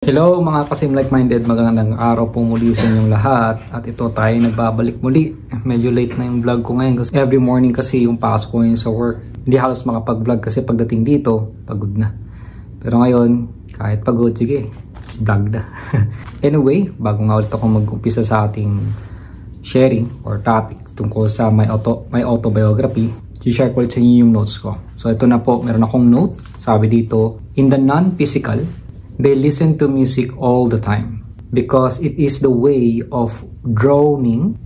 Hello mga kasim like-minded, magandang araw po muli sa inyong lahat. At ito tayo nagbabalik muli. Medyo late na yung vlog ko ngayon kasi every morning kasi yung pasok ko ngayon sa work. Hindi halos makapag-vlog kasi pagdating dito, pagod na. Pero ngayon, kahit pagod, sige, vlog na. Anyway, bago nga ulit ako mag-umpisa sa ating sharing or topic tungkol sa my autobiography, i-share ko ulit sa inyo yung notes ko. So ito na po, meron akong note. Sabi dito, in the non-physical, they listen to music all the time because it is the way of drawing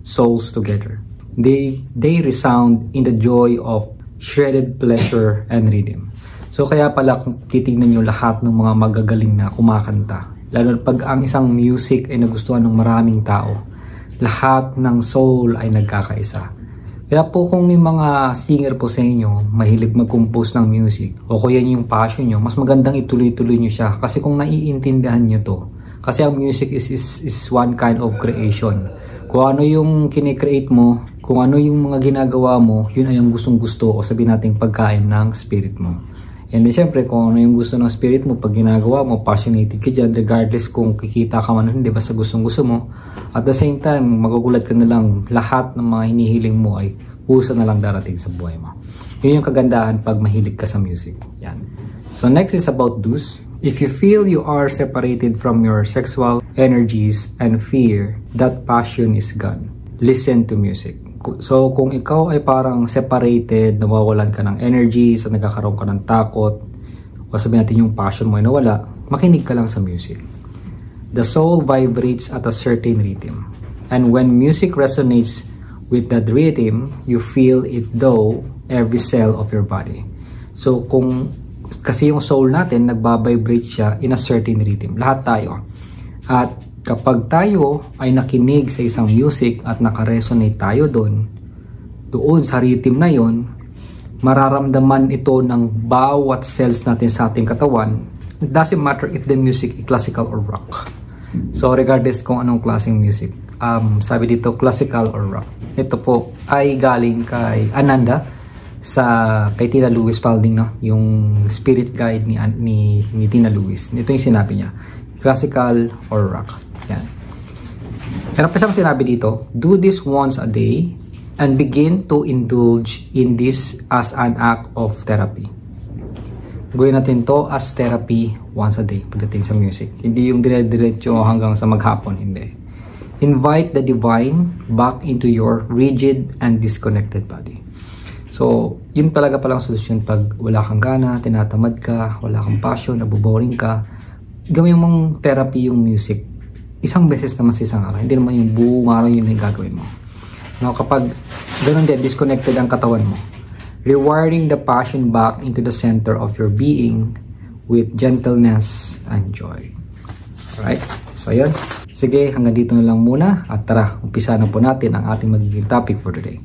souls together. They resound in the joy of shredded pleasure and rhythm. So kaya pala kung titignan nyo lahat ng mga magagaling na kumakanta, lalo pag ang isang music ay nagustuhan ng maraming tao, lahat ng soul ay nagkakaisa. Kaya po kung may mga singer po sa inyo, mahilig mag-compose ng music, o kung yan yung passion nyo, mas magandang ituloy-tuloy nyo siya. Kasi kung naiintindihan nyo to, kasi ang music is one kind of creation. Kung ano yung kine-create mo, kung ano yung mga ginagawa mo, yun ay yung gustong-gusto o sabihin natin pagkain ng spirit mo. And then syempre, kung ano yung gusto ng spirit mo, pag ginagawa mo, passionate ka dyan, regardless kung kikita ka man, hindi, basta gustong-gusto mo. At the same time, magugulat ka na lang, lahat ng mga hinihiling mo ay uso na lang darating sa buhay mo. Yun yung kagandahan pag mahilig ka sa music. Yan. So next is about do's. If you feel you are separated from your sexual energies and fear that passion is gone, listen to music. So kung ikaw ay parang separated, nawawalan ka ng energies, at nagkakaroon ka ng takot, o sabihin natin yung passion mo ay nawala, makinig ka lang sa music. The soul vibrates at a certain rhythm. And when music resonates with that rhythm, you feel it though every cell of your body. So kung kasi yung soul natin nagbabibrate siya in a certain rhythm. Lahat tayo. At kapag tayo ay nakinig sa isang music at nakaresonate tayo doon sa rhythm na yon, mararamdaman ito ng bawat cells natin sa ating katawan. It doesn't matter if the music is classical or rock. So regardless kung anong klaseng music, sabi dito classical or rock. Ito po ay galing kay Ananda kay Tina Louise Spalding, no? Yung spirit guide ni Tina Louise. Ito yung sinabi niya, classical or rock. Yan. Pero pa siyang sinabi dito, do this once a day and begin to indulge in this as an act of therapy. Gawin natin to as therapy once a day pagdating sa music. Hindi yung dire-diretso hanggang sa maghapon, hindi. Invite the divine back into your rigid and disconnected body. So, yun talaga palang solusyon pag wala kang gana, tinatamad ka, wala kang passion, nabuboring ka. Gawin mong therapy yung music. Isang beses naman sa isang araw. Hindi naman yung buong araw yun yung gagawin mo. Now, kapag ganun din, disconnected ang katawan mo, rewiring the passion back into the center of your being with gentleness and joy. Alright? So, yun. Sige, hanggang dito na lang muna. At tara, umpisa na po natin ang ating magiging topic for today.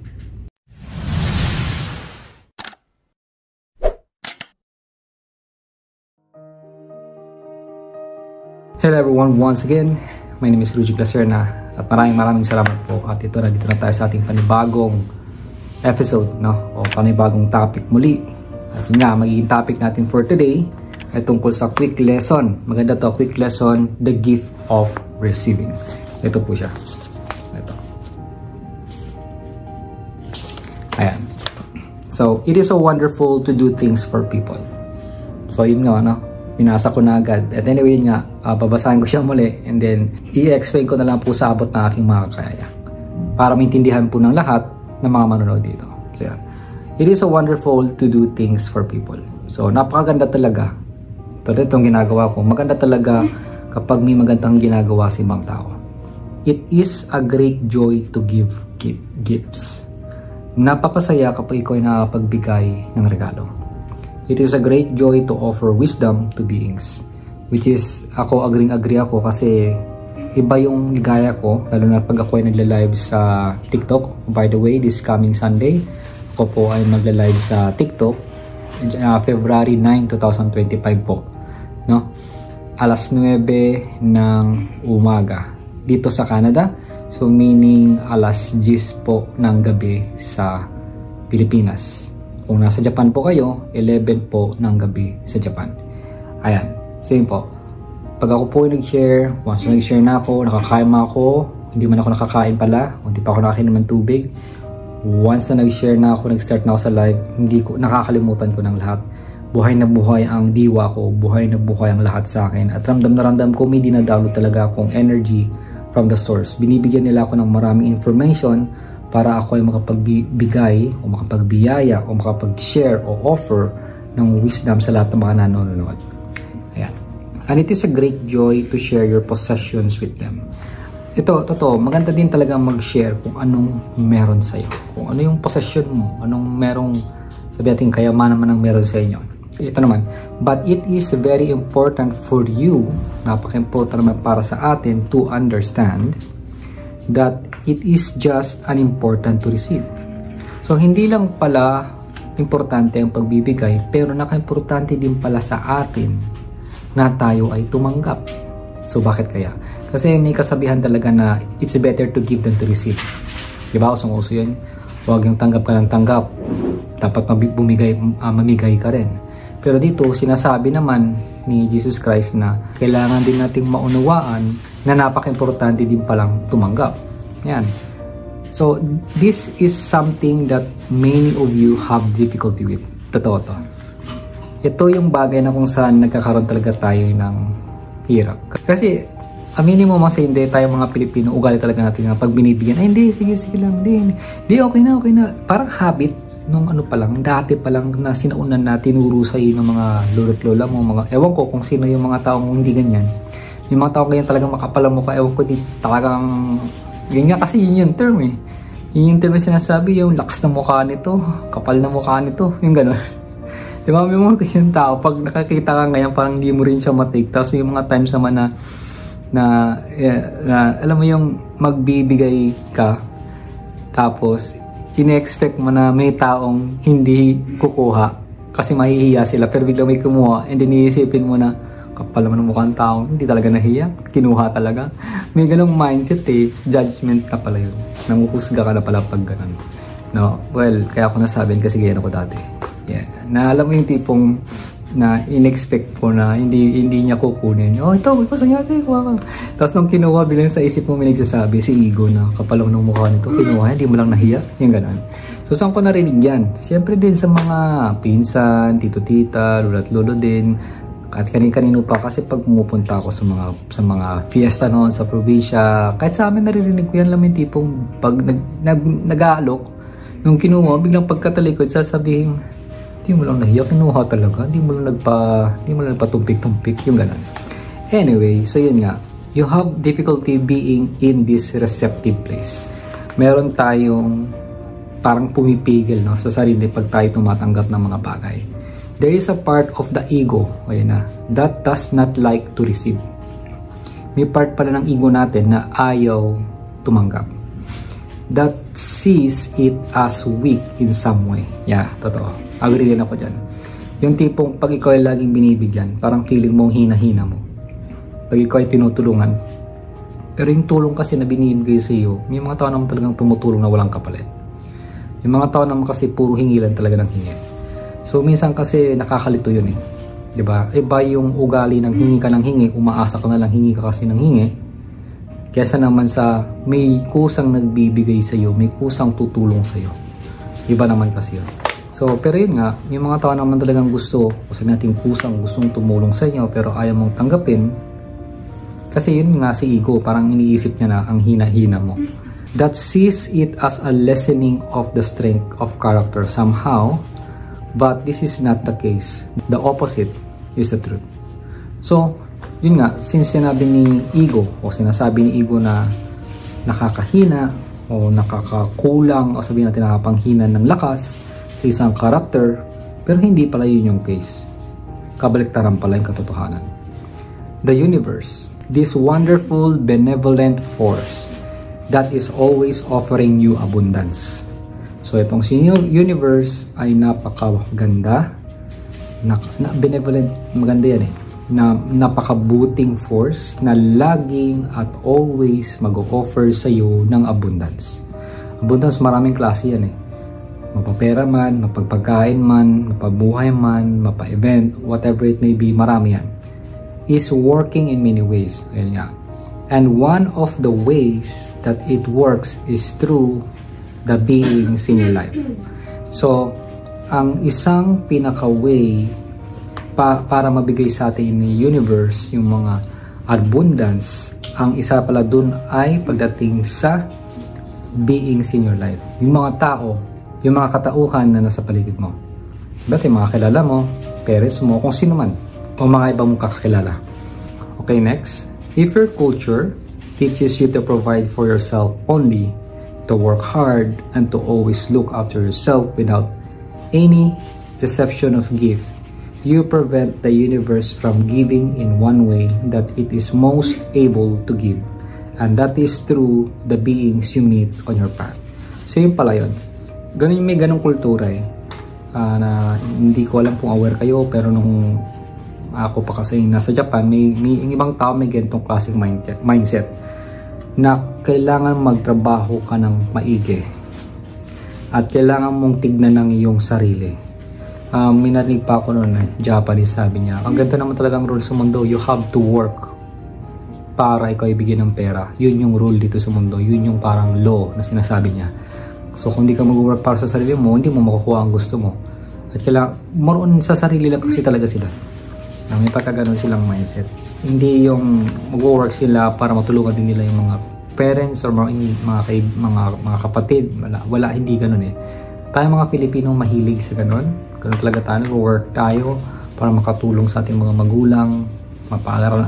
Hello everyone, once again, my name is Rudy Glaserna at maraming salamat po. At ito na, dito na tayo sa ating panibagong episode, no? O panibagong topic muli. At yun nga, magiging topic natin for today ay tungkol sa quick lesson. Maganda to, quick lesson, the gift of receiving. Ito po siya. Ito. Ayan. So, it is so wonderful to do things for people. So, yun nga, no? Pinasa ko na agad. At anyway, yun nga, babasahin ko siya muli and then i-explain ko na lang po sa abot ng aking makakaya para maintindihan po ng lahat ng mga manonood dito. So, yan. It is so wonderful to do things for people. So, napakaganda talaga. Ito itong ginagawa ko. Maganda talaga kapag may magandang ginagawa si ibang tao. It is a great joy to give gifts. Napakasaya kapag ikaw ay nakapagbigay ng regalo. It is a great joy to offer wisdom to beings. Which is, ako agree ako kasi iba yung ligaya ko, lalo na pag ako ay nagla-live sa TikTok. By the way, this coming Sunday, ako po ay magla-live sa TikTok, February 9, 2025 po. No? Alas 9 ng umaga dito sa Canada. So meaning alas 10 po ng gabi sa Pilipinas. Kung nasa Japan po kayo, 11 po ng gabi sa Japan. Ayan. So yun po. pag ako po nag-share, once na nag-share na ako, nakakain na ako, hindi man ako nakakain pala, hindi pa ako nakakain ng tubig. Once na nag-share na ako, nag-start na ako sa live, hindi ko, nakakalimutan ko ng lahat. Buhay na buhay ang diwa ko, buhay na buhay ang lahat sa akin. At ramdam na ramdam ko, may dinadownload talaga akong energy from the source. Binibigyan nila ako ng maraming information para ako ay makapagbigay o makapagbiyaya o makapag-share o offer ng wisdom sa lahat ng mga nanonood. Ayan. And it is a great joy to share your possessions with them. Ito, totoo, maganda din talaga mag-share kung anong meron sa'yo. Kung ano yung possession mo, anong merong, sabi natin, kayamanan man ang meron sa inyo. Ito naman, but it is very important for you, napaka-important naman para sa atin to understand that it is just unimportant to receive. So, hindi lang pala importante ang pagbibigay, pero naka-importante din pala sa atin na tayo ay tumanggap. So, bakit kaya? Kasi may kasabihan talaga na it's better to give than to receive. Diba? Usong-uso yun. Huwag yung tanggap ka ng tanggap. Dapat mamigay ka rin. Pero dito, sinasabi naman ni Jesus Christ na kailangan din nating maunawaan na napaka-importante din palang tumanggap. Yan. So, this is something that many of you have difficulty with. Totoo to. Ito yung bagay na kung saan nagkakaroon talaga tayo ng hirap. Kasi, aminin mo mas hindi tayo mga Pilipino, ugali talaga natin na pag binibigyan, ay hindi, sige lang, hindi, okay na. Parang habit nung ano pa lang, dati pa lang na sinaunan natin, tinuro sa'yo ng mga lolo't lola mo, ewan ko kung sino yung mga taong hindi ganyan. Yung mga taong ganyan talagang makapal ang mukha, ewan ko di talagang, yun nga kasi yun yung term eh. Yun yung term na sinasabi, yung lakas ng mukha nito, kapal na mukha nito, yung gano'n. Diba, may mga yung tao, pag nakakita ka ngayon, parang hindi mo rin siya matake. Tapos may mga times naman na alam mo yung magbibigay ka, tapos ine-expect mo na may taong hindi kukuha kasi mahihiya sila, pero bigla may kumuha and then iisipin mo na kapal naman ng mukhang taong hindi talaga nahiya, kinuha talaga. May ganong mindset eh, judgment ka pala yun, nanguhusga ka na pala pag ganon. No? Well, kaya ako nasabihin kasi ganyan ako dati. Yeah. Na alam mo yung tipong na in-expect ko na hindi niya kukunin. Oh, ito, pasanyasi, kuha ka. Tapos nung kinuha, bilang sa isip mo may nagsasabi, si ego na kapalaw ng mukha nito, kinuha, hindi mo lang nahiya. Yung ganun. So, saan ko narinig yan? Siyempre din sa mga pinsan, tito-tita, lolo't lolo din, at kanin-kanino pa. Kasi pag pumupunta ako sa mga fiesta noon, sa probinsya, kahit sa amin naririnig ko yan lang yung tipong pag nag-aalok, nung kinuha, biglang pagkatalikod, sasabihin, hindi mo lang nahiya, kinuha talaga, hindi mo lang nagpatumpik-tumpik, yung ganun. Anyway, so yun nga, you have difficulty being in this receptive place. Meron tayong parang pumipigil, no, sa sarili pag tayo tumatanggap ng mga bagay. There is a part of the ego, ayun na, that does not like to receive. May part pala ng ego natin na ayaw tumanggap. That sees it as weak in some way. Yeah, totoo. Agree din ako dyan. Yung tipong pag ikaw ay laging binibigyan, parang feeling mong hina-hina mo. Pag ikaw ay tinutulungan. Pero yung tulong kasi na binibigay sa iyo, may mga tao naman talagang tumutulong na walang kapalit. Yung mga tao naman kasi puro hingilan talaga ng hingi. So minsan kasi nakakalito yun eh. Diba? Iba yung ugali ng hingi ka ng hingi, umaasa ka na lang hingi ka kasi ng hingi. Kesa naman sa may kusang nagbibigay sa iyo, may kusang tutulong sa iyo. Iba naman kasi yun. So, pero yun nga, yung mga tao naman talagang gusto, o sabi natin kusang gustong tumulong sa inyo, pero ayaw mong tanggapin, kasi yun nga si ego, parang iniisip niya na ang hina-hina mo. That sees it as a lessening of the strength of character somehow, but this is not the case. The opposite is the truth. So, yun nga, since sinabi ni ego, o sinasabi ni ego na nakakahina, o nakakakulang, o sabihin natin nakapanghina ng lakas, sa isang karakter, pero hindi pala yun yung case. Kabaliktaran pala yung katotohanan. The universe, this wonderful, benevolent force that is always offering you abundance. So itong universe ay napakaganda, benevolent, maganda yan eh, na napakabuting force na laging at always mag-offer sa iyo ng abundance. Abundance, maraming klase yan eh. Mapapera man, mapagpagkain man, mapabuhay man, mapa-event, whatever it may be, marami yan. is working in many ways. Ayan nga. And one of the ways that it works is through the beings in your life. So, ang isang pinaka-way para mabigay sa atin ni universe yung mga abundance, ang isa pala dun ay pagdating sa beings in your life. Yung mga tao, yung mga katauhan na nasa paligid mo. Dati mga kilala mo, parents mo, kung sino man, o mga ibang mong kakakilala. Okay, next. If your culture teaches you to provide for yourself only, to work hard, and to always look after yourself without any reception of gift, you prevent the universe from giving in one way that it is most able to give. And that is through the beings you meet on your path. So yun pala yun. Ganun, may ganung kultura eh. Na hindi ko alam kung aware kayo, pero nung ako pa kasi nasa Japan, may ibang tao may ganitong klaseng mindset na kailangan magtrabaho ka ng maigi at kailangan mong tignan ng iyong sarili. May narinig pa ako noon Japanese, sabi niya, ang ganda naman talagang rule sa mundo, you have to work para ikaw ibigyan ng pera. Yun yung rule dito sa mundo, yun yung parang law na sinasabi niya. So kung hindi ka mag-work para sa sarili mo, hindi mo makukuha ang gusto mo. At kailangan, maroon sa sarili lang kasi talaga sila. May pagkaganon silang mindset. Hindi yung mag-work sila para matulungan din nila yung mga parents or mga kapatid. Wala, hindi ganun eh. Tayo mga Pilipino mahilig sa ganun. Ganun talaga tayo, nag-work tayo para makatulong sa ating mga magulang,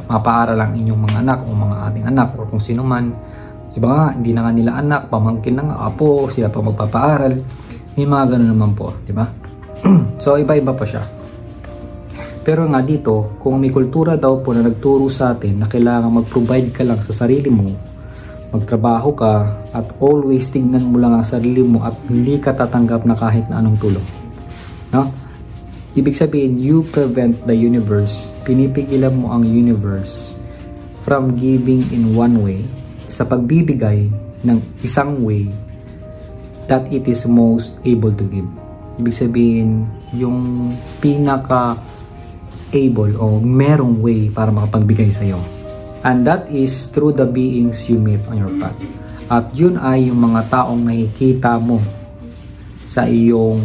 mapaaral ang inyong mga anak o mga ating anak o kung sino man. Iba nga, hindi na nga nila anak, pamangkin na nga, apo, sila pa magpapaaral. May mga ganun naman po, di ba? So, iba-iba pa siya. Pero nga dito, kung may kultura daw po na nagturo sa atin na kailangan mag-provide ka lang sa sarili mo, magtrabaho ka, at always tignan mo lang ang sarili mo at hindi ka tatanggap na kahit na anong tulong. No? Ibig sabihin, you prevent the universe, pinipigilan mo ang universe from giving in one way, sa pagbibigay ng isang way that it is most able to give. Ibig sabihin, yung pinaka-able o merong way para makapagbigay sa'yo. And that is through the beings you meet on your path. At yun ay yung mga taong nakikita mo sa iyong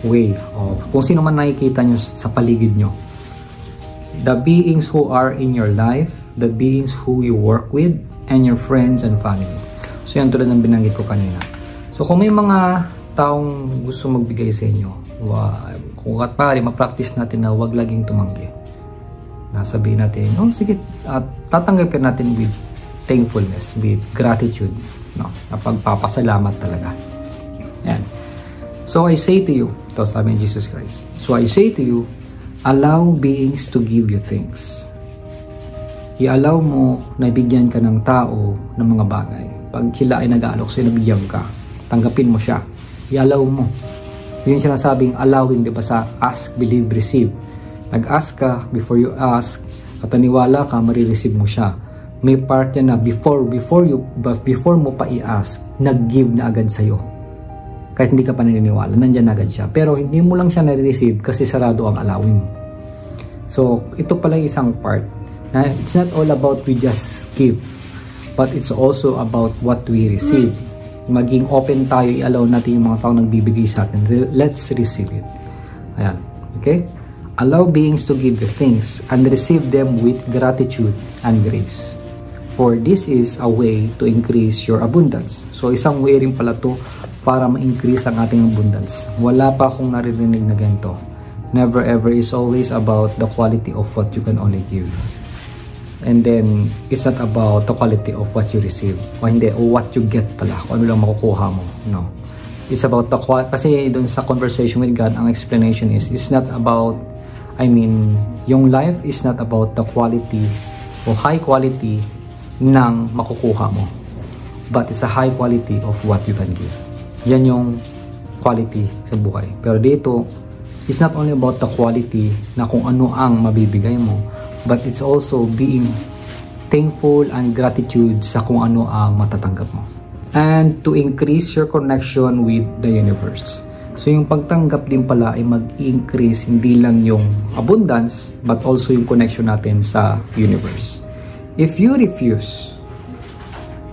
way. O kung sino man nakikita nyo sa paligid nyo. The beings who are in your life, the beings who you work with, and your friends and family. So yan tulad ng binanggit ko kanina. So kung may mga taong gusto magbigay sa inyo, kung at pari, ma-practice natin na huwag laging tumanggi. Nasabihin natin, oh sige, at tatanggapin natin with thankfulness, with gratitude, no? Na pagpapasalamat talaga. Yan. So I say to you, ito sabi ni Jesus Christ, so I say to you, allow beings to give you things. I-allow mo na bigyan ka ng tao ng mga bagay. Pag sila ay nag-aalok sa'yo, nabigyan ka, tanggapin mo siya. I-allow mo. Yun yung sinasabing allowing, di ba, sa ask, believe, receive. Nag-ask ka, before you ask, at naniwala ka, marireceive mo siya. May part niya na before mo pa i-ask, nag-give na agad sa'yo. Kahit hindi ka pa naniniwala, nandyan agad siya. Pero hindi mo lang siya nare-receive kasi sarado ang allowing. So, ito pala yung isang part. Na it's not all about we just give, but it's also about what we receive. Maging open tayo, i-allow natin yung mga tao nagbibigay sa atin. Let's receive it. Ayan. Okay? Allow beings to give you things and receive them with gratitude and grace. For this is a way to increase your abundance. So, isang way rin pala to para ma-increase ang ating abundance. Wala pa akong naririnig na ganito. Never ever, is always about the quality of what you can only give. And then, it's not about the quality of what you receive. O hindi, o what you get pala. Kung ano lang makukuha mo. No. It's about the quality. Kasi dun sa conversation with God, ang explanation is, it's not about, yung life is not about the quality o high quality ng makukuha mo. But it's a high quality of what you can give. Yan yung quality sa buhay. Pero dito, it's not only about the quality na kung ano ang mabibigay mo, but it's also being thankful and gratitude sa kung ano ang matatanggap mo. And to increase your connection with the universe. So yung pagtanggap din pala ay mag-increase hindi lang yung abundance but also yung connection natin sa universe. If you refuse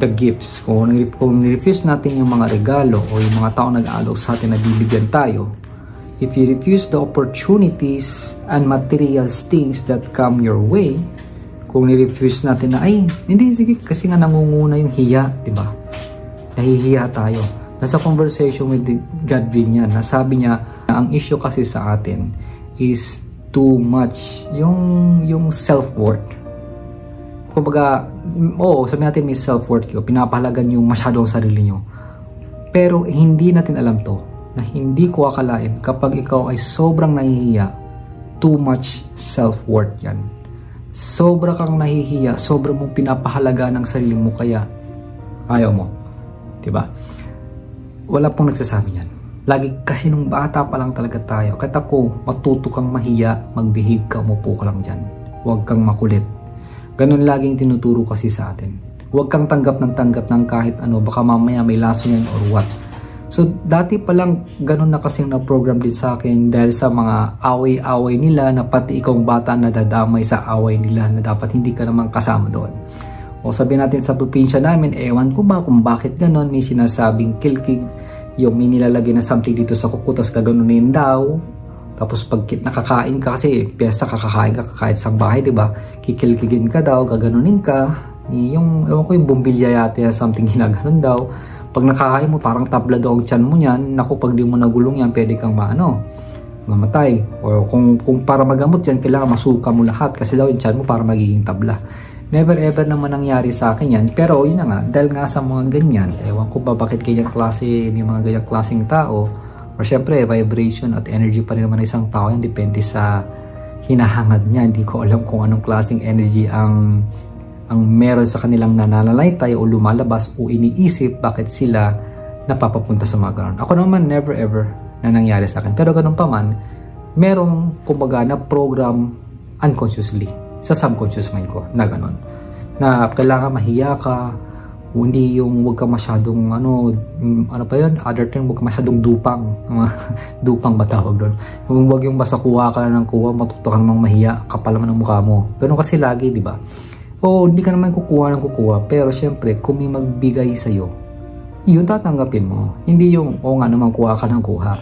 the gifts, kung refuse natin yung mga regalo o yung mga tao nag-aalok sa atin na bibigyan tayo, if you refuse the opportunities and material things that come your way, kung ni-refuse natin na, ay, hindi, sige, kasi nga nangunguna yung hiya, diba? Nahihiya tayo. Nasa conversation with God din yan, nasabi niya na ang issue kasi sa atin is too much yung self-worth. Kumbaga, sabi natin may self-worth kayo, pinapahalagan yung masyado ang sarili nyo. Pero hindi natin alam to, na hindi ko akalain kapag ikaw ay sobrang nahihiya, too much self-worth yan. Sobra kang nahihiya, sobra mong pinapahalaga ng sarili mo kaya ayaw mo. Diba? Wala pong nagsasabi yan. Lagi kasi nung bata pa lang talaga tayo. Kahit ako, matuto kang mahiya, mag-behave ka, umupo ka lang dyan. Huwag kang makulit. Ganun laging tinuturo kasi sa atin. Huwag kang tanggap ng kahit ano, baka mamaya may laso yan or what. So, dati pa lang ganun na kasing na-program din sa akin dahil sa mga away-away nila na pati ikaw bata na dadamay sa away nila na dapat hindi ka naman kasama doon. O sabihin natin sa probinsya namin, ewan ko ba kung bakit ganun, may sinasabing kilkig, yung may nilalagay na something dito sa kukutas kaganunin daw. Tapos pag nakakain ka kasi, piyesta kakain ka kahit sa bahay, diba? Kikilkigin ka daw, gaganunin ka. Yung, ewan ko yung bumbilya yate something ginaganon daw. Pag nakakain mo, parang tabla daw ang tiyan mo yan. Naku, pag di mo nagulong yan, pwede kang mamatay. O kung para magamot yan, kailangan masuka mo lahat. Kasi daw yung tiyan mo para magiging tabla. Never ever naman nangyari sa akin yan. Pero yun na nga, dahil nga sa mga ganyan, ewan ko ba bakit ganyan klase, may mga ganyang klaseng tao. Or syempre, vibration at energy pa rin naman ng isang tao yan. Depende sa hinahangad niya. Hindi ko alam kung anong klaseng energy ang meron sa kanilang nananalaytay o lumalabas o iniisip bakit sila napapapunta sa mga ganun. Ako naman never ever na nangyari sa akin. Pero ganun pa man, merong kumbaga na program unconsciously sa subconscious mind ko na ganun. Na kailangan mahiya ka, hindi yung huwag ka masyadong ano pa yun, other term, huwag ka masyadong dupang. Dupang ba tawag doon? Huwag yung basta kuha ka na ng kuha, matuto ka namang mahiya, kapal naman ang mukha mo. Ganun kasi lagi, di ba? O hindi ka naman kukuha ng kukuha, pero syempre kung may magbigay sa'yo, yun tatanggapin mo. Hindi yung, nga naman kuha ka ng kuha.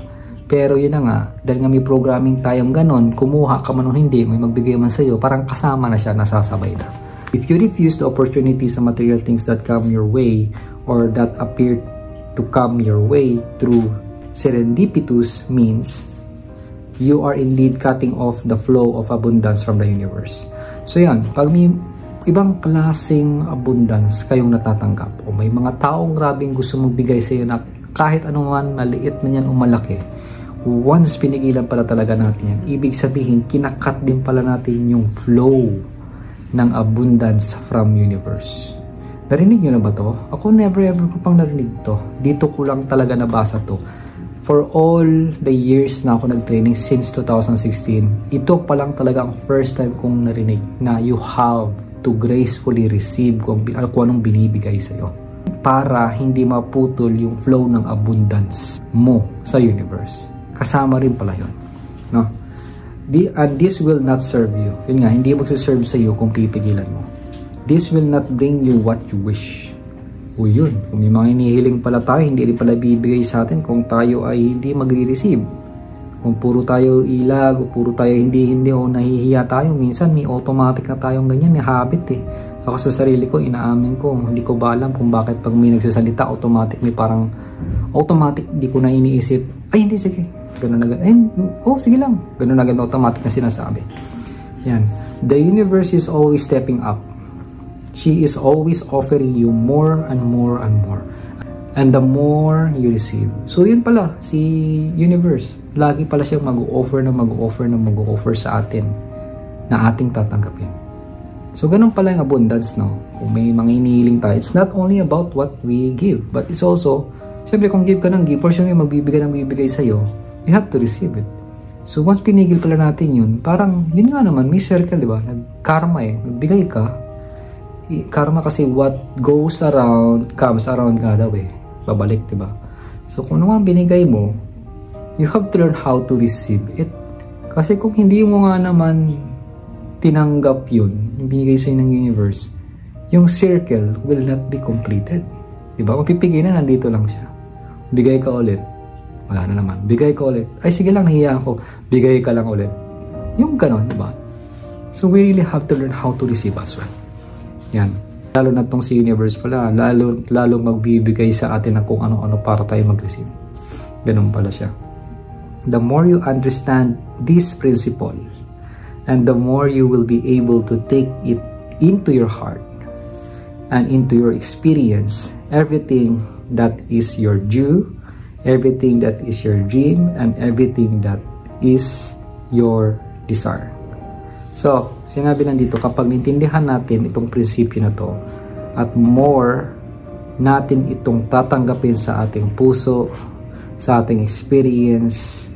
Pero yun na nga, dahil nga may programming tayong ganon, kumuha ka man o hindi, may magbigay man sa'yo, parang kasama na siya, nasasabay na. If you refuse the opportunities and material things that come your way, or that appear to come your way through serendipitous means, you are indeed cutting off the flow of abundance from the universe. So yan, pag may ibang klaseng abundance kayong natatanggap o may mga taong grabing gusto magbigay sa iyo na kahit anuman maliit man yan o malaki, once pinigilan pala talaga natin yan, ibig sabihin kinakat din pala natin yung flow ng abundance from universe. Narinig nyo na ba to? Ako never ever ko pang narinig to. Dito ko lang talaga nabasa to. For all the years na ako nag-training since 2016, ito pa lang talaga ang first time kong narinig na you have to gracefully receive kung anong binibigay sa'yo para hindi maputol yung flow ng abundance mo sa universe. Kasama rin pala yun. No? And this will not serve you. Yun nga, hindi magsaserve sa'yo kung pipigilan mo. This will not bring you what you wish. O yun, kung may mga inihiling pala tayo, hindi rin pala bibigay sa atin kung tayo ay hindi magre-receive. Kung puro tayo ilag o puro tayo hindi o nahihiya tayo, minsan may automatic na tayong ganyan, may habit eh. Ako sa sarili ko, inaamin ko, hindi ko ba alam kung bakit pag may nagsasalita, automatic, may parang automatic, di ko na iniisip, ay hindi, sige, ganun na ganun, sige lang, ganun na ganun, automatic na sinasabi. Yan, the universe is always stepping up. She is always offering you more and more and more. And the more you receive. So yun pala, si universe, lagi pala siyang mag-offer sa atin na ating tatanggapin. So ganun pala yung abundance, no? Kung may mga inihiling tayo, it's not only about what we give, but it's also, siyempre kung give ka ng give, for sure may magbibigay sa'yo, you have to receive it. So once pinigil pala natin yun, parang yun nga naman, may circle, di ba? Nag-karma eh, nagbigay ka. Karma kasi what goes around, comes around nga daw eh. Babalik, diba? So, kung naman binigay mo, You have to learn how to receive it. Kasi kung hindi mo nga naman tinanggap yun, yung binigay sa'yo ng universe, yung circle will not be completed. Diba? Mapipigay na, nandito lang siya. Bigay ka ulit. Wala na naman. Bigay ka ulit. Ay, sige lang, nahiya ako. Bigay ka lang ulit. Yung ganon, diba? So, we really have to learn how to receive as well. Yan. Lalo na itong si universe pala, lalo magbibigay sa atin ng kung ano-ano para tayo mag-receive. Ganun pala siya. The more you understand this principle, and the more you will be able to take it into your heart and into your experience, everything that is your due, everything that is your dream, and everything that is your desire. So, sinabi nandito, kapag nintindihan natin itong prinsipyo na to, at more natin itong tatanggapin sa ating puso, sa ating experience,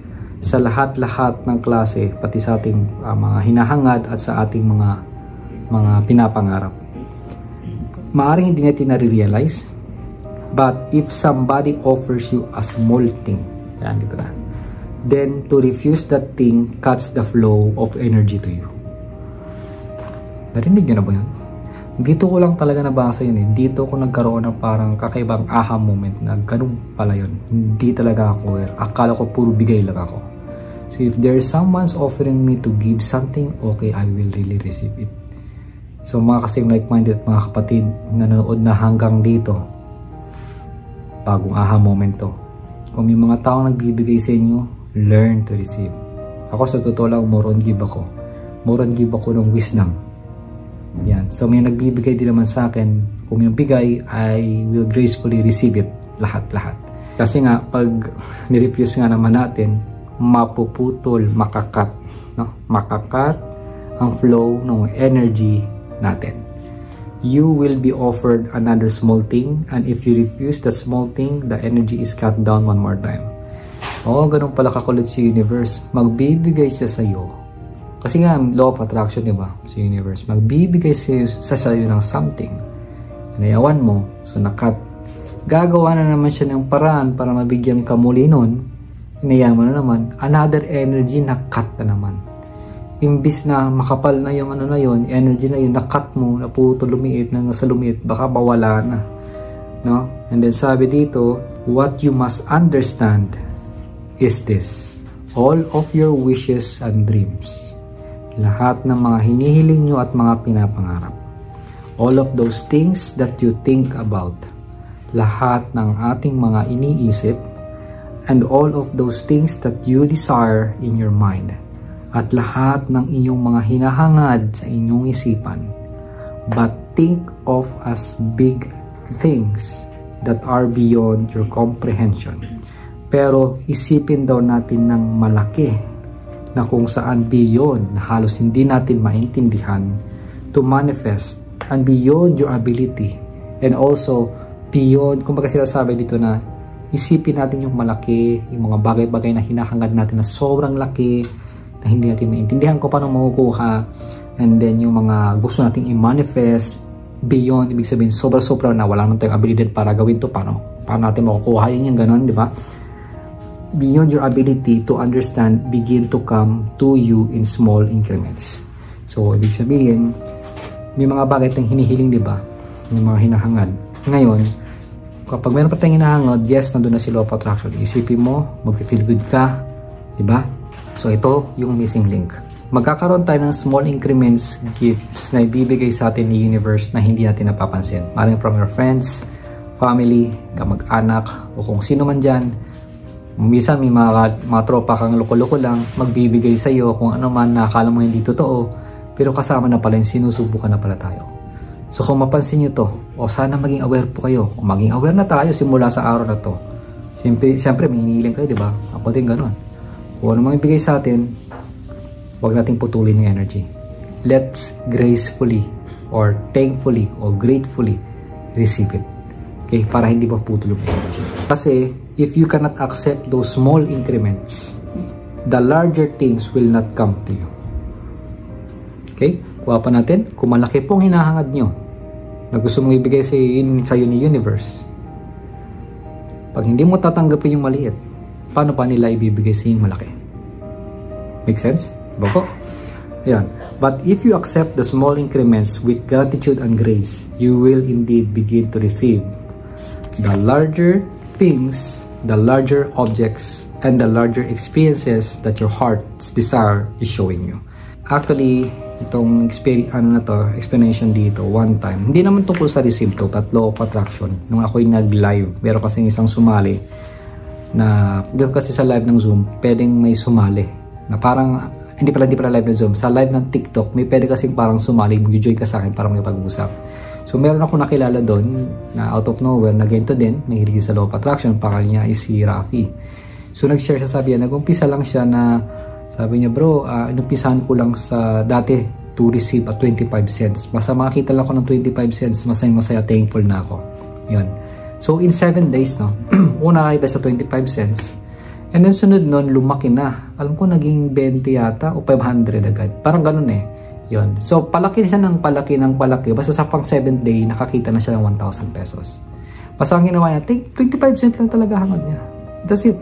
sa lahat-lahat ng klase, pati sa ating mga hinahangad at sa ating mga pinapangarap. Maaring hindi natin na-realize, but if somebody offers you a small thing, yan, dito na, then to refuse that thing cuts the flow of energy to you. Narinig nyo na ba yan? Dito ko lang talaga nabasa yun eh. Dito ko nagkaroon ng parang kakaibang aha moment na ganun pala yun. Hindi talaga ako aware. Akala ko puro bigay lang ako. So if there's someone's offering me to give something, okay, I will really receive it. So mga kasing like-minded, mga kapatid, nanonood na hanggang dito, bagong aha moment to. Kung may mga taong nagbibigay sa inyo, learn to receive. Ako sa totoo lang, more on give ako. More on give ako ng wisdom. Yan. So may nagbibigay din naman sa akin. Kung yung bigay, I will gracefully receive it. Lahat-lahat. Kasi nga, pag nirefuse nga naman natin, mapuputol, makakat. No? Makakat ang flow ng energy natin. You will be offered another small thing, and if you refuse that small thing, the energy is cut down one more time. Oo, ganun pala kakulit si universe. Magbibigay siya sa'yo. Kasi nga, law of attraction, diba? Sa universe, magbibigay sa sa'yo ng something. Inayawan mo, so nakat. Gagawa na naman siya ng paraan para mabigyan ka muli nun. Inayawan mo na naman, another energy na cut na naman. Imbis na makapal na yung ano na yun, energy na yun, nakat mo, naputo lumiit, nasa lumiit, baka bawala na. No? And then sabi dito, what you must understand is this. All of your wishes and dreams, lahat ng mga hinihiling nyo at mga pinapangarap, all of those things that you think about, lahat ng ating mga iniisip, and all of those things that you desire in your mind, at lahat ng inyong mga hinahangad sa inyong isipan, but think of as big things that are beyond your comprehension. Pero isipin daw natin ng malaki, na kung saan beyond, na halos hindi natin maintindihan, to manifest and beyond your ability, and also beyond, kumbaga sila sabi dito na isipin natin yung malaki, yung mga bagay-bagay na hinahangad natin na sobrang laki, na hindi natin maintindihan kung paano makukuha, and then yung mga gusto nating i-manifest beyond, ibig sabihin sobra-sobra na wala naman tayong ability para gawin to, paano natin makukuha yun, yung ganun, di ba? Beyond your ability to understand, begin to come to you in small increments. So, ibig sabihin, may mga bagay tayong hinihiling, di ba? May mga hinahangad. Ngayon, kapag meron pa tayong hinahangad, yes, nandun na si law of attraction. Isipin mo, mag-feel good ka, di ba? So, ito yung missing link. Magkakaroon tayo ng small increments gifts na ibibigay sa atin ni universe na hindi natin napapansin. Maraming from your friends, family, kamag-anak, o kung sino man dyan. Minsan may mga tropa kang loko-loko lang, magbibigay sa iyo kung ano man na akala mo hindi totoo, pero kasama na pala yung sinusubukan na pala tayo. So kung mapansin nyo to, o sana maging aware po kayo, o maging aware na tayo simula sa araw na to. Siyempre may hinihiling kayo, di ba? Ako din ganun. Kung ano mang ibigay sa atin, huwag nating putulin yung energy. Let's gracefully or thankfully or gratefully receive it. Okay? Para hindi pa putulog yung energy. Kasi if you cannot accept those small increments, the larger things will not come to you. Okay? Kuha pa natin, kung malaki pong hinahangad nyo na gusto mong ibigay sa iyo ni universe, pag hindi mo tatanggapin yung maliit, paano pa nila ibibigay sa yung malaki? Make sense? Diba po? Ayan. But if you accept the small increments with gratitude and grace, you will indeed begin to receive the larger things, the larger objects, and the larger experiences that your heart's desire is showing you. Actually, itong explanation dito, one time, hindi naman tungkol sa receive to, but law of attraction. Nung ako'y nag-live, meron kasing isang sumali na, doon kasi sa live ng Zoom, pwedeng may sumali. Na parang, hindi pala live ng Zoom, sa live ng TikTok, may pwede kasing parang sumali, mag-join ka sa akin para may pag-usap. So, meron ako nakilala doon, na out of nowhere, na ganito din, mahilig sa law of attraction, pangalan niya is si Rafi. So, nag-share siya, sabi niya, nag-umpisa lang siya na, sabi niya, bro, inumpisahan ko lang sa dati to receive at 25 cents. Basta makakita lang ako ng 25 cents, masaya, thankful na ako. Yun. So, in 7 days, no, una nakita sa 25 cents. And then, sunod nun, lumaki na. Alam ko, naging 20 yata o 500 agad. Parang ganun eh. Yun. So, palaki siya ng palaki. Basta sa pang 7th day, nakakita na siya ng 1,000 pesos. Basta ang ginawa niya, 25 cents lang talaga hangad niya. That's it.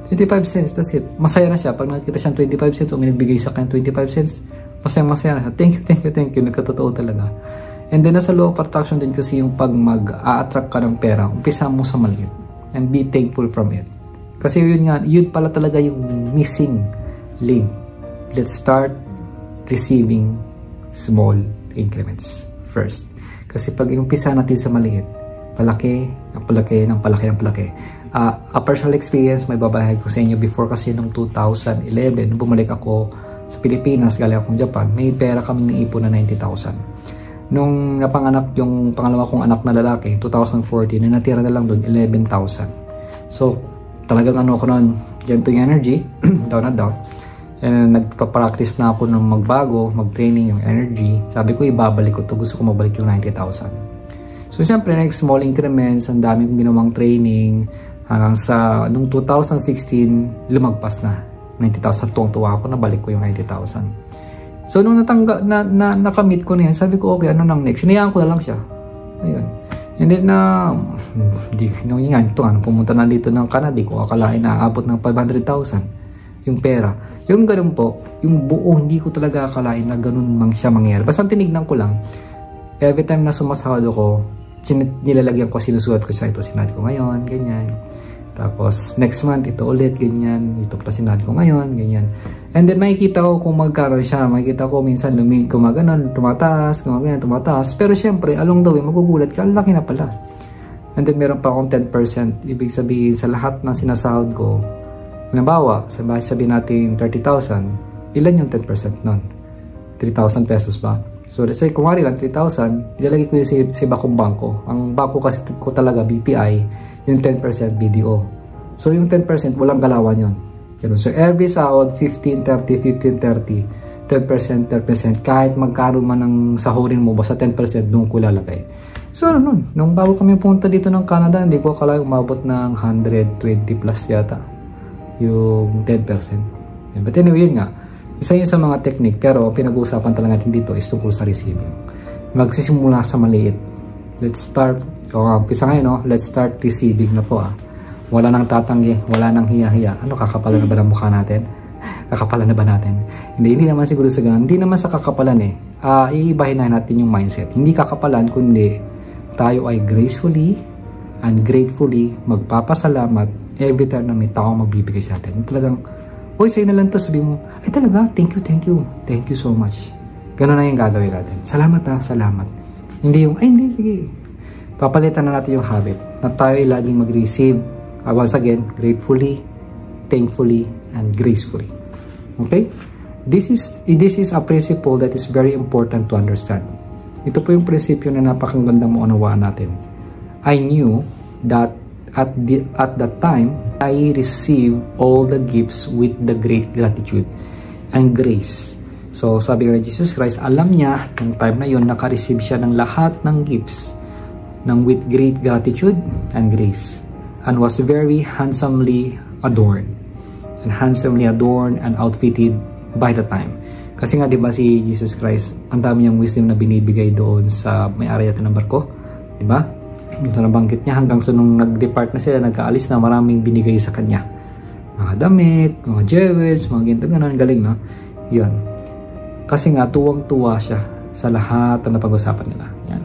25 cents, that's it. Masaya na siya. Pag nakita siyang 25 cents o may nagbigay sa kanya 25 cents, masaya na siya. Thank you. Nagkatotoo talaga. And then, nasa law of attraction din kasi yung pag mag-a-attract ka ng pera, umpisa mo sa maliit. And be thankful from it. Kasi yun pala talaga yung missing link. Let's start receiving small increments first. Kasi pag inumpisa natin sa maliit, palaki. A personal experience may babahagi ko sa inyo before kasi nung 2011, bumalik ako sa Pilipinas, galing akong Japan, may pera kaming naipon na 90,000. Nung napanganak yung pangalawa kong anak na lalaki, 2014, na natira na lang doon 11,000. So, talagang ko noon, ganito yung energy, down na down. And nagpa-practice na ako nung magbago, mag-training yung energy. Sabi ko, ibabalik ko to, gusto ko mabalik yung 90,000. So, siyempre, small increments, ang dami kong ginawang training, hanggang sa, nung 2016, lumagpas na. 90,000, tuwang-tuwa ako, nabalik ko yung 90,000. So, nung nakamit ko na yan, sabi ko, okay, ano nang next? Sinayaan ko na lang siya. Ayun. And then, pumunta na dito ng Canada, di ko akalain na aabot ng 500,000 yung pera. Yung ganun po, yung buo, hindi ko talaga akalain na ganun siya mangyari. Basta tinignan ko lang, every time na sumasahod ako, nilalagyan ko, sinusulat ko siya, ito sinad ko ngayon, ganyan. Tapos, next month, ito ulit, ganyan. Ito pala sinad ko ngayon, ganyan. And then, makikita ko kung magkaroon siya. Makikita ko minsan, gumaganon, tumataas. Pero, syempre, along the way, magugulat ka, ang laki na pala. And then, meron pa akong 10%. Ibig sabihin, sa lahat ng sinasahod ko, halimbawa, sabihin natin 30,000, ilan yung 10% nun? 3,000 pesos ba? So, let's say, kumari lang 3,000, ilalagay ko yung sa iba kong bangko. Ang bangko kasi ko talaga, BPI, yung 10% BDO. So, yung 10%, walang galawan yun. So, every sahod, 15-30, 10%, kahit magkaroon man ng sahurin mo, basta 10% doon ko lalagay. So, ano nun? Nung bago kami punta dito ng Canada, hindi ko akala umabot ng 120 plus yata. Yung 10%. But anyway, yun nga. Isa yun sa mga technique, pero pinag-uusapan talaga natin dito is tungkol sa receiving. Magsisimula sa maliit. Let's start, umpisa ngayon, no? Let's start receiving na po. Wala nang tatanggi, wala nang hiya-hiya. Ano, kakapalan na ba ng mukha natin? Kakapalan na ba natin? Hindi naman siguro sa ganun. Hindi naman sa kakapalan eh. Iibahin na natin yung mindset. Hindi kakapalan, kundi tayo ay gracefully and gratefully magpapasalamat every time na may tao magbibigay sa atin. Talagang, uy, sa'yo na lang to, sabi mo, ay talaga, thank you so much. Ganun na yung gagawin natin. Salamat salamat. Hindi yung, ay hindi, sige. Papalitan na natin yung habit na tayo ay laging mag-receive, once again, gratefully, thankfully, and gracefully. Okay? This is a principle that is very important to understand. Ito po yung prinsipyo na napakaganda mo unawaan natin. I knew that at that time, I received all the gifts with the great gratitude and grace. So, sabi nga Jesus Christ, alam niya, ng time na yun, naka-receive siya ng lahat ng gifts with great gratitude and grace, and was very handsomely adorned and outfitted by the time. Kasi nga, di ba si Jesus Christ, ang dami niyang wisdom na binibigay doon sa may-ari yata ng barko, di ba? So, nabanggit niya hanggang sa nung nag-depart na sila, nagkaalis na, maraming binigay sa kanya. Mga damit, mga jewels, mga ganito, ganun, galing, no? Yun. Kasi nga, tuwang-tuwa siya sa lahat na napag-usapan nila. Yan.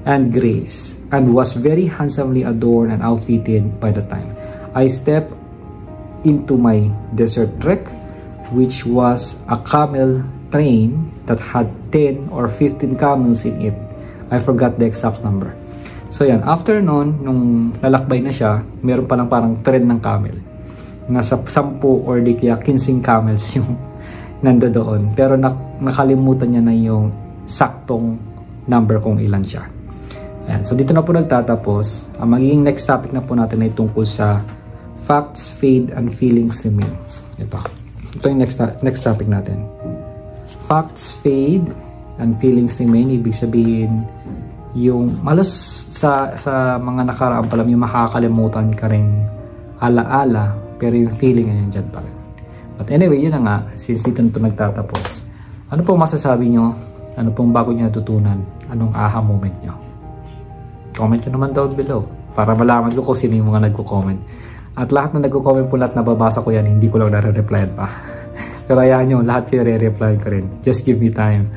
And Grace. And was very handsomely adorned and outfitted by the time. I stepped into my desert trek, which was a camel train that had 10 or 15 camels in it. I forgot the exact number. So yan, after nun, nung lalakbay na siya, meron palang parang trend ng camel. Nasa 10 or di kaya 15 camels yung nando doon. Pero nakalimutan niya na yung saktong number kung ilan siya. Ayan, so dito na po nagtatapos. Ang magiging next topic na po natin ay tungkol sa facts fade and feelings remain. Ito yung next topic natin. Facts fade and feelings remain. Ibig sabihin, yung malos sa mga nakaraan pala, yung makakalimutan ka rin alaala, pero yung feeling ay dyan pa rin. But anyway, yun na nga, since dito na ito nagtatapos, ano pong masasabi nyo? Ano pong bago nyo natutunan? Anong aha moment nyo? Comment nyo naman down below para malaman ko kung sino yung mga nagko-comment. At lahat na nagko-comment po, lahat nababasa ko yan, hindi ko lang nare-replyan pa. Pero ayan nyo, lahat kayo re-replyan ko rin. Just give me time.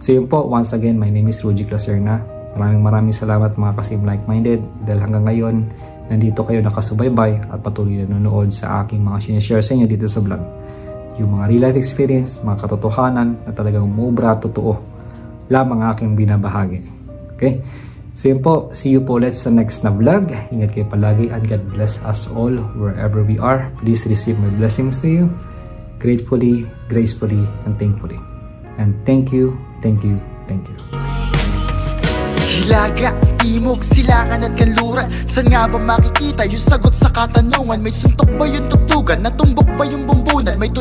So yun po, once again, my name is Rudy Claserna. Maraming salamat mga kasim like-minded dahil hanggang ngayon, nandito kayo nakasubaybay at patuloy na nanonood sa aking mga sinishare sa inyo dito sa vlog. Yung mga real life experience, mga katotohanan na talagang mubra, totoo lamang aking binabahagi. Okay? So yun po, see you po ulit sa next na vlog. Ingat kayo palagi and God bless us all wherever we are. Please receive my blessings to you gratefully, gracefully, and thankfully. And thank you, thank you, thank you. Hilaga, timog, silangan at kanluran. Saan nga ba makikita yung sagot sa katanungan? May suntok ba yung tugtugan? Natumbok ba yung bumbunan? May